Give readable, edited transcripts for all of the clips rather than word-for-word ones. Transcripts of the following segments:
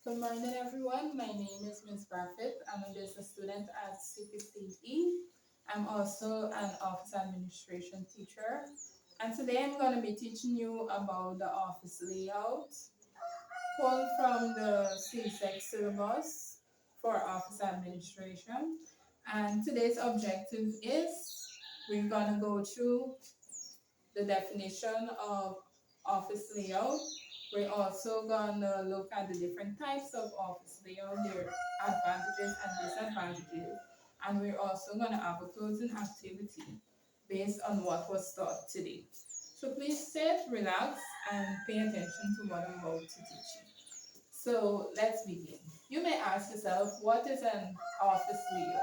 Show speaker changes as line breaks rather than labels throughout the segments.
Good morning, everyone. My name is Ms. Brackett. I'm a business student at CPCE. I'm also an office administration teacher. And today I'm going to be teaching you about the office layout pulled from the Csec syllabus for office administration. And today's objective is we're going to go through the definition of office layout. We're also gonna look at the different types of office layout, their advantages and disadvantages, and we're also gonna have a closing activity based on what was taught today. So please sit, relax, and pay attention to what I'm about to teach you. So let's begin. You may ask yourself, what is an office layout?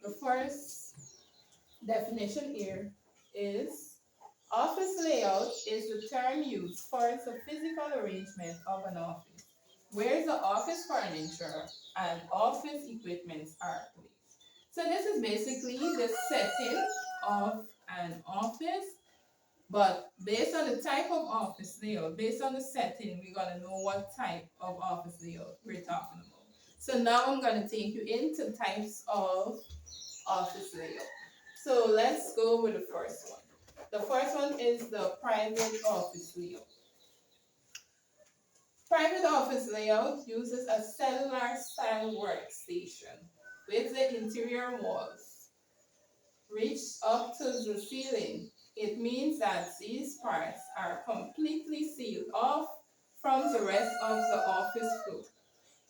The first definition here is office layout is the term used for the physical arrangement of an office, where the office furniture and office equipment are placed. So this is basically the setting of an office, but based on the type of office layout, based on the setting, we're gonna know what type of office layout we're talking about. So now I'm gonna take you into types of office layout. So let's go with the first one. The first one is the private office layout. Private office layout uses a cellular style workstation with the interior walls reached up to the ceiling. It means that these parts are completely sealed off from the rest of the office floor.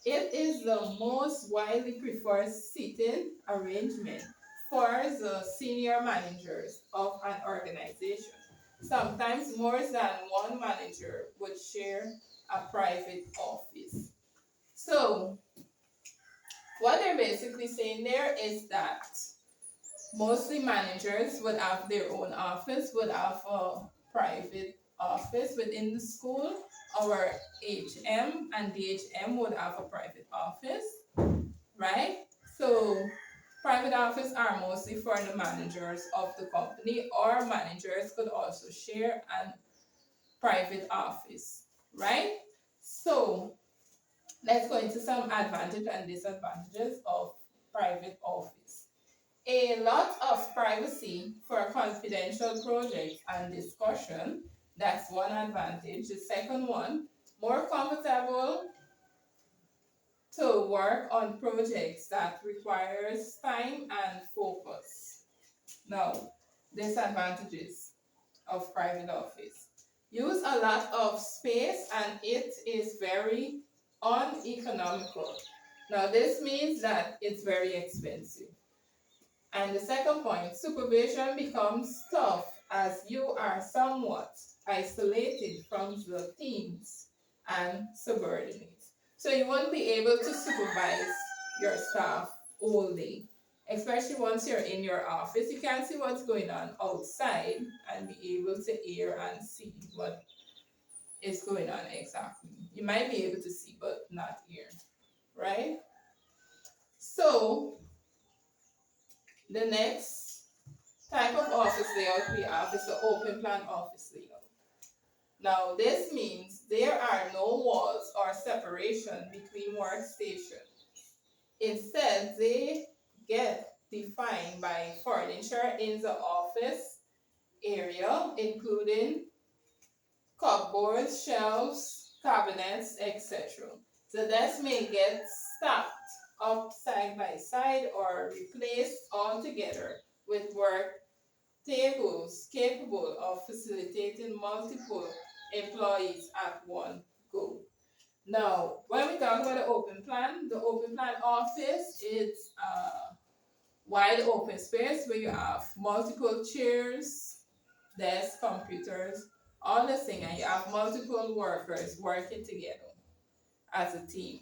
It is the most widely preferred seating arrangement for the senior managers of an organization. Sometimes more than one manager would share a private office. So, what they're basically saying there is that mostly managers would have their own office, would have a private office within the school. Our HM and DHM would have a private office, right? So private office are mostly for the managers of the company, or managers could also share a private office, right? So let's go into some advantages and disadvantages of private office. A lot of privacy for confidential projects and discussion. That's one advantage. The second one, more comfortable to work on projects that requires time and focus. Now, disadvantages of private office. Use a lot of space and it is very uneconomical. Now, this means that it's very expensive. And the second point, supervision becomes tough as you are somewhat isolated from the teams and subordinates. So you won't be able to supervise your staff all day, especially once you're in your office. You can't see what's going on outside and be able to hear and see what is going on exactly. You might be able to see, but not hear, right? So the next type of office layout we have is the open plan office layout. Now, this means there are no walls or separation between workstations. Instead, they get defined by furniture in the office area, including cupboards, shelves, cabinets, etc. The desk may get stacked up side by side or replaced altogether with work tables capable of facilitating multiple employees at one go. Now, when we talk about the open plan office is a wide open space where you have multiple chairs, desks, computers, all the thing, and you have multiple workers working together as a team,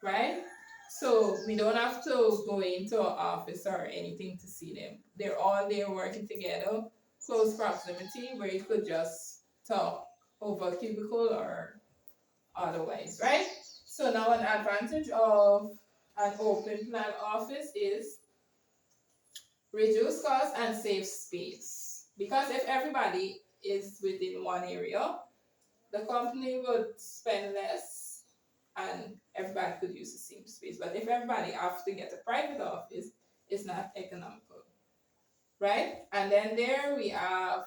right? So we don't have to go into an office or anything to see them. They're all there working together, close proximity, where you could just talk over a cubicle or otherwise, right? So now an advantage of an open plan office is reduce cost and save space. Because if everybody is within one area, the company would spend less and everybody could use the same space. But if everybody have to get a private office, it's not economical, right? And then there we have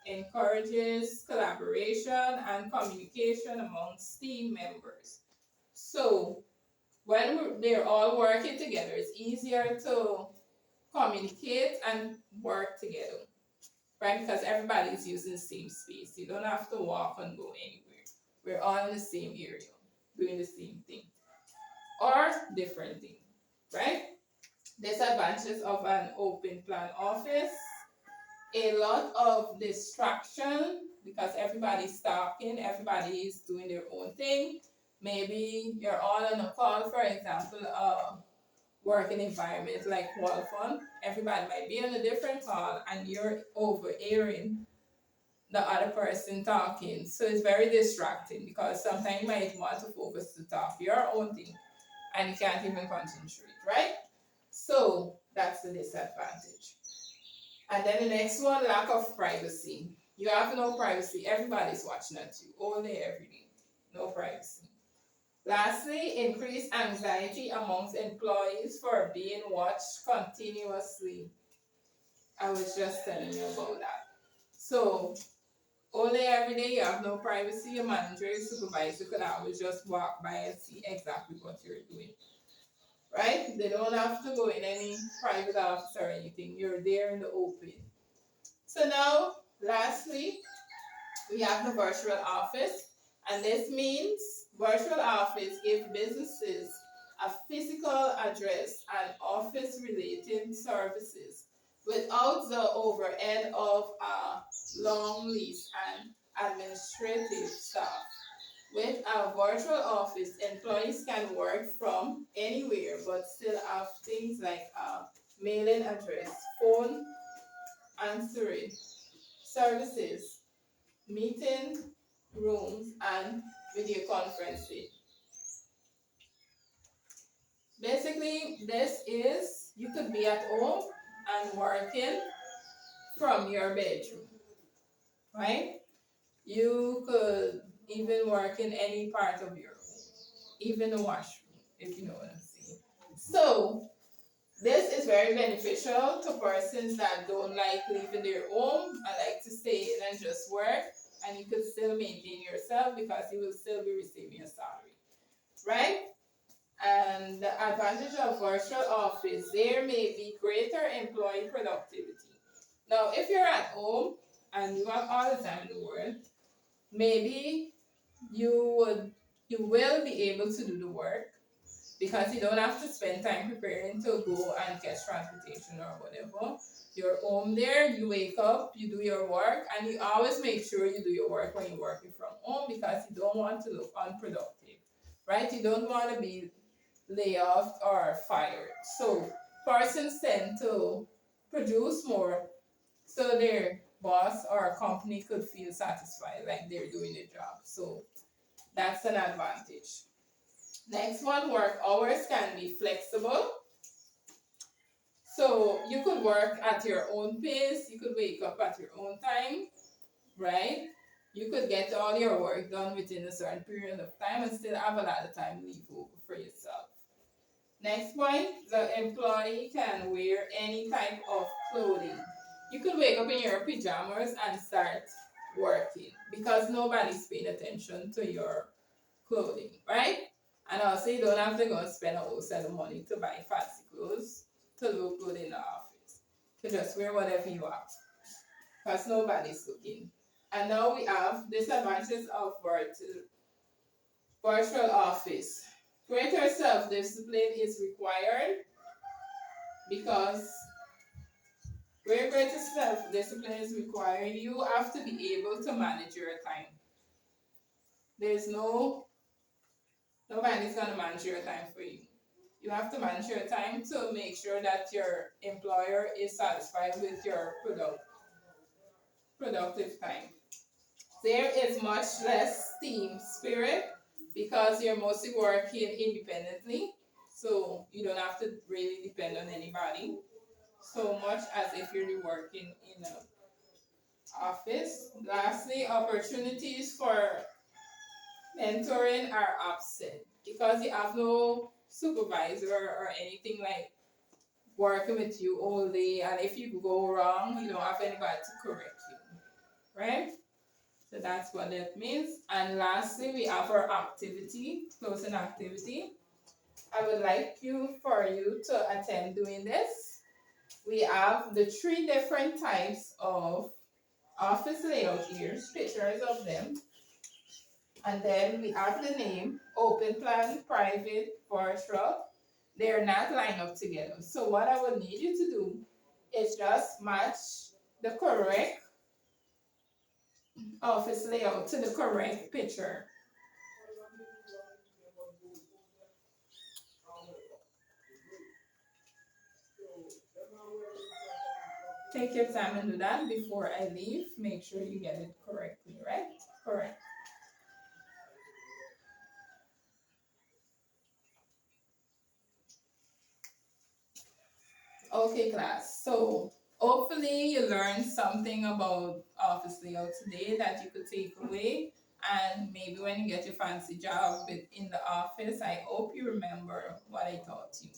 encourages collaboration and communication amongst team members. So when they're all working together, it's easier to communicate and work together, right? Because everybody's using the same space. You don't have to walk and go anywhere. We're all in the same area, doing the same thing or different thing, right? Disadvantages of an open plan office: a lot of distraction because everybody's talking, everybody's doing their own thing. Maybe you're all on a call, for example, working environment like wall fun. Everybody might be on a different call and you're overhearing the other person talking. So it's very distracting because sometimes you might want to focus to talk your own thing and you can't even concentrate, right? So that's the disadvantage. And then the next one, lack of privacy. You have no privacy. Everybody's watching at you all day, every day. No privacy. Lastly, increased anxiety amongst employees for being watched continuously. I was just telling you about that. So, all day, every day, you have no privacy. Your manager, your supervisor could always just walk by and see exactly what you're doing. Right? They don't have to go in any private office or anything. You're there in the open. So now, lastly, we have the virtual office. And this means virtual office give businesses a physical address and office-related services without the overhead of a long lease and administrative staff. With a virtual office, employees can work from anywhere but still have things like a mailing address, phone answering services, meeting rooms, and video conferencing. Basically, this is you could be at home and working from your bedroom, right? You could even work in any part of your home, even the washroom, if you know what I'm saying. So, this is very beneficial to persons that don't like leaving their home and like to stay in and just work, and you could still maintain yourself because you will still be receiving a salary, right? And the advantage of virtual office, there may be greater employee productivity. Now, if you're at home and you have all the time in the world, maybe you will be able to do the work because you don't have to spend time preparing to go and catch transportation or whatever. You're home there, you wake up, you do your work, and you always make sure you do your work when you're working from home because you don't want to look unproductive, right? You don't want to be laid off or fired. So persons tend to produce more so their boss or company could feel satisfied, like they're doing their job. So that's an advantage. Next one, work hours can be flexible. So you could work at your own pace, you could wake up at your own time, right? You could get all your work done within a certain period of time and still have a lot of time leave over for yourself. Next point, the employee can wear any type of clothing. You could wake up in your pajamas and start working because nobody's paying attention to your clothing, right? And also, you don't have to go and spend a whole set of money to buy fancy clothes to look good in the office. You can just wear whatever you want because nobody's looking. And now we have disadvantages of virtual office. Greater self-discipline is required because where greater self-discipline is required, you have to be able to manage your time. There's nobody's gonna manage your time for you. You have to manage your time to make sure that your employer is satisfied with your productive time. There is much less team spirit because you're mostly working independently, so you don't have to really depend on anybody so much as if you're working in an office. Lastly, opportunities for mentoring are absent. because you have no supervisor or anything like working with you all day, and if you go wrong, you don't have anybody to correct you, right? So that's what that means. And lastly, we have our activity, closing activity. I would like for you to attend doing this. We have the three different types of office layout here, pictures of them. And then we have the name, open plan, private, virtual. They're not lined up together. So what I would need you to do is just match the correct office layout to the correct picture. Take your time and do that before I leave. Make sure you get it correctly, right? Correct. Okay, class. So hopefully you learned something about office layout today that you could take away. And maybe when you get your fancy job in the office, I hope you remember what I taught you,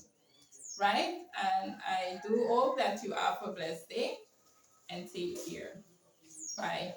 right? And I do hope that you have a blessed day and take care. Bye.